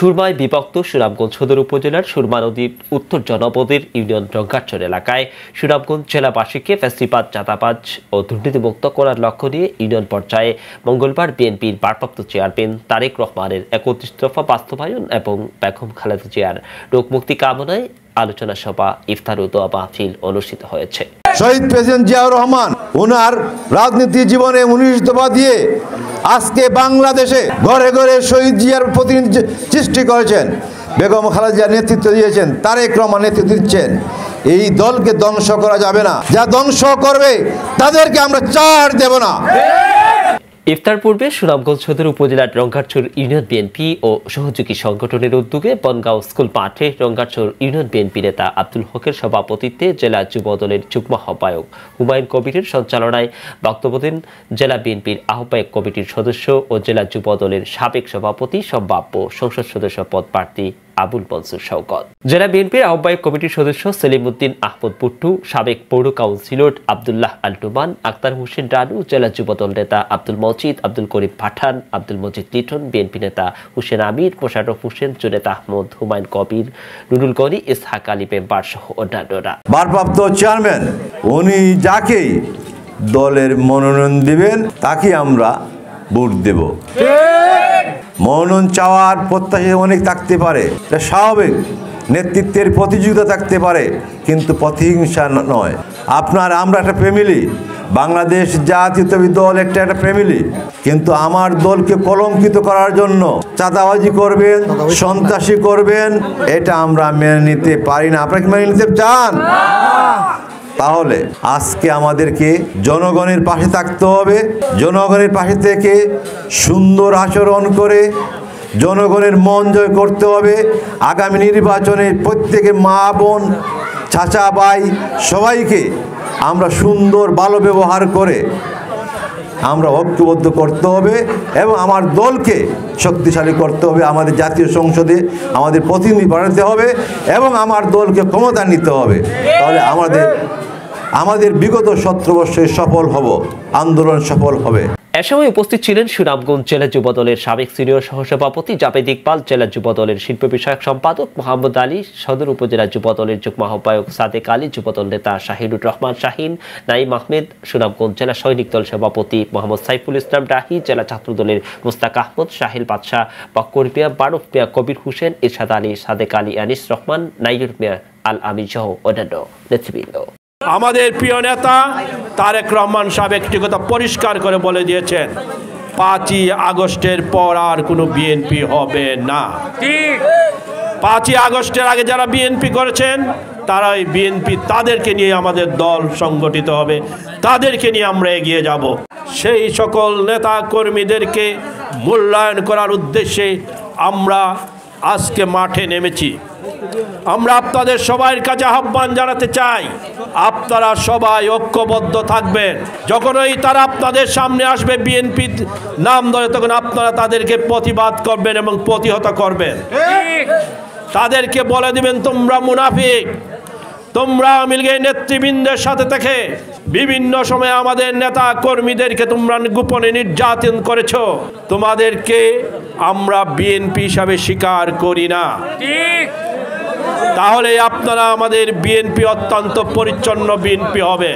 সুরমায় বিভক্ত সুনামগঞ্জ সদর উপজেলার সুরমা নদীর উত্তর জনপদের ইউনিয়ন রঙ্গারচর এলাকায় সুনামগঞ্জ জেলাবাসীকে ফ্যাসিবাদ, চাঁদাবাজ ও দুর্নীতিমুক্ত করার লক্ষ্য নিয়ে ইউনিয়ন পর্যায়ে মঙ্গলবার বিএনপির ভারপ্রাপ্ত চেয়ারম্যান তারেক রহমানের ৩১ দফা বাস্তবায়ন এবং বেগম খালেদা জিয়ার রোগমুক্তি কামনায় আলোচনা সভা, ইফতার ও দোয়া মাহফিল অনুষ্ঠিত হয়েছে। শহীদ প্রেসিডেন্ট জিয়াউর রহমান ওনার রাজনীতি জীবনে ১৯ দফা দিয়ে আজকে বাংলাদেশে ঘরে ঘরে শহীদ জিয়ার প্রতিনিধি সৃষ্টি করেছেন, বেগম খালেদা জিয়ার নেতৃত্ব দিয়েছেন, তারেক রহমান নেতৃত্ব দিচ্ছেন। এই দলকে ধ্বংস করা যাবে না, যা ধ্বংস করবে তাদেরকে আমরা ছাড় দেব না। ইফতার পূর্বে সুনামগঞ্জ সদর উপজেলার রঙ্গারচর ইউনিয়ন বিএনপি ও সহযোগী সংগঠনের উদ্যোগে বনগাঁও স্কুল মাঠে রঙ্গারচর ইউনিয়ন বিএনপি নেতা আব্দুল হকের সভাপতিত্বে জেলা যুব দলের যুগ্ম আহ্বায়ক হুমায়ুন কবিরের সঞ্চালনায় বক্তব্য দেন জেলা বিএনপির আহ্বায়ক কমিটির সদস্য ও জেলা যুব দলের সাবেক সভাপতি সম্ভাব্য সংসদ সদস্য পদ প্রার্থী আবুল মনসুর শওকত, জেলা বিএনপির আহ্বায়ক কমিটির সদস্য সেলিম উদ্দিন আহমদ পুট্টু, সাবেক পৌর কাউন্সিলর আব্দুল্লাহ আলটুমান, আক্তার হোসেন রানু, জেলা যুবদল নেতা আব্দুল মজিদ, আব্দুল করিম পাঠান, আব্দুল মজিদ লিটন, বিএনপি নেতা হুসেন আমির, মোশাররফ হোসেন, জুনেদ আহমদ, হুমায়ুন কবির, নুরুল গনি, ইসহাক আলী মেম্বার সহ অন্যান্যরা। ভারপ্রাপ্ত চেয়ারম্যান উনি যাকেই দলের মনোনয়ন দিবেন তাকে আমরা ভোট দেব। মনোনয়ন চাওয়ার প্রত্যাশা অনেক থাকতে পারে, এটা স্বাভাবিক, নেতৃত্বের প্রতিযোগিতা থাকতে পারে, কিন্তু প্রতিহিংসা নয়। আমরা একটা ফ্যামিলি, বাংলাদেশ জাতীয়তাবাদী দল একটা ফ্যামিলি, কিন্তু আমার দলকে কলঙ্কিত করার জন্য চাঁদাবাজি করবেন, সন্ত্রাসী করবেন, এটা আমরা মেনে নিতে পারি না। আপনারা কি মেনে নিতে চান? তাহলে আজকে আমাদেরকে জনগণের পাশে থাকতে হবে, জনগণের পাশে থেকে সুন্দর আচরণ করে জনগণের মন জয় করতে হবে। আগামী নির্বাচনে প্রত্যেকে মা বোন, চাচা ভাই সবাইকে আমরা সুন্দর ভালো ব্যবহার করে আমরা ঐক্যবদ্ধ করতে হবে এবং আমার দলকে শক্তিশালী করতে হবে। আমাদের জাতীয় সংসদে আমাদের প্রতিনিধি বাড়াতে হবে এবং আমার দলকে ক্ষমতা নিতে হবে। তাহলে আমাদের বিগত 17 বর্ষে সফল হব, আন্দোলন সফল হবে। এ সময় উপস্থিত ছিলেন সুনামগঞ্জ জেলা যুব দলের সাবেক সিনিয়র সহসভাপতি জাবেদ ইকবাল, জেলা যুব দলের শিল্প বিষয়ক সম্পাদক মোহাম্মদ আলী, সদর উপজেলা যুব দলের যুগ্ম আহ্বায়ক সাদেক আলী, যুবদল নেতা শাহিনুর রহমান শাহিন, নাইম আহমেদ, সুনামগঞ্জ জেলা সৈনিক দল সভাপতি মোহাম্মদ সাইফুল ইসলাম রাহি, জেলা ছাত্র দলের মুস্তাক আহমদ, শাহিল বাদশাহ, বক্কর মিয়া, বারুফ মিয়া, কবির হোসেন, ইরশাদ আলী, সাদেক আলী, আনিস রহমান, নাইরুর মিয়া, আল আমিন সহ অন্যান্য নেতৃবৃন্দ। আমাদের প্রিয় নেতা তারেক রহমান সাহেব একটি কথা পরিষ্কার করে বলে দিয়েছেন, 5ই আগস্টের পর আর কোনো বিএনপি হবে না। 5ই আগস্টের আগে যারা বিএনপি করেছেন তারাই বিএনপি, তাদেরকে নিয়ে আমাদের দল সংগঠিত হবে, তাদেরকে নিয়ে আমরা এগিয়ে যাব। সেই সকল নেতা কর্মীদেরকে মূল্যায়ন করার উদ্দেশ্যে আমরা আজকে মাঠে নেমেছি। আমরা আপনাদের সবার কাছে আহ্বান জানাতে চাই, আপনারা সবাই ঐক্যবদ্ধ থাকবেন। যখনই তারা আপনাদের সামনে আসবে বিএনপি নাম ধরে, তখন আপনারা তাদেরকে প্রতিবাদ করবেন এবং প্রতিহত করবেন। তাদেরকে বলে দিবেন, তোমরা মুনাফিক, তোমরা আওয়ামী লীগের নেতৃবৃন্দের সাথে থেকে বিভিন্ন সময় আমাদের নেতা কর্মীদেরকে তোমরা গোপনে নির্যাতন করেছ, তোমাদেরকে আমরা বিএনপি হিসাবে স্বীকার করি না। তাহলে আপনারা আমাদের বিএনপি অত্যন্ত পরিচ্ছন্ন বিএনপি হবে।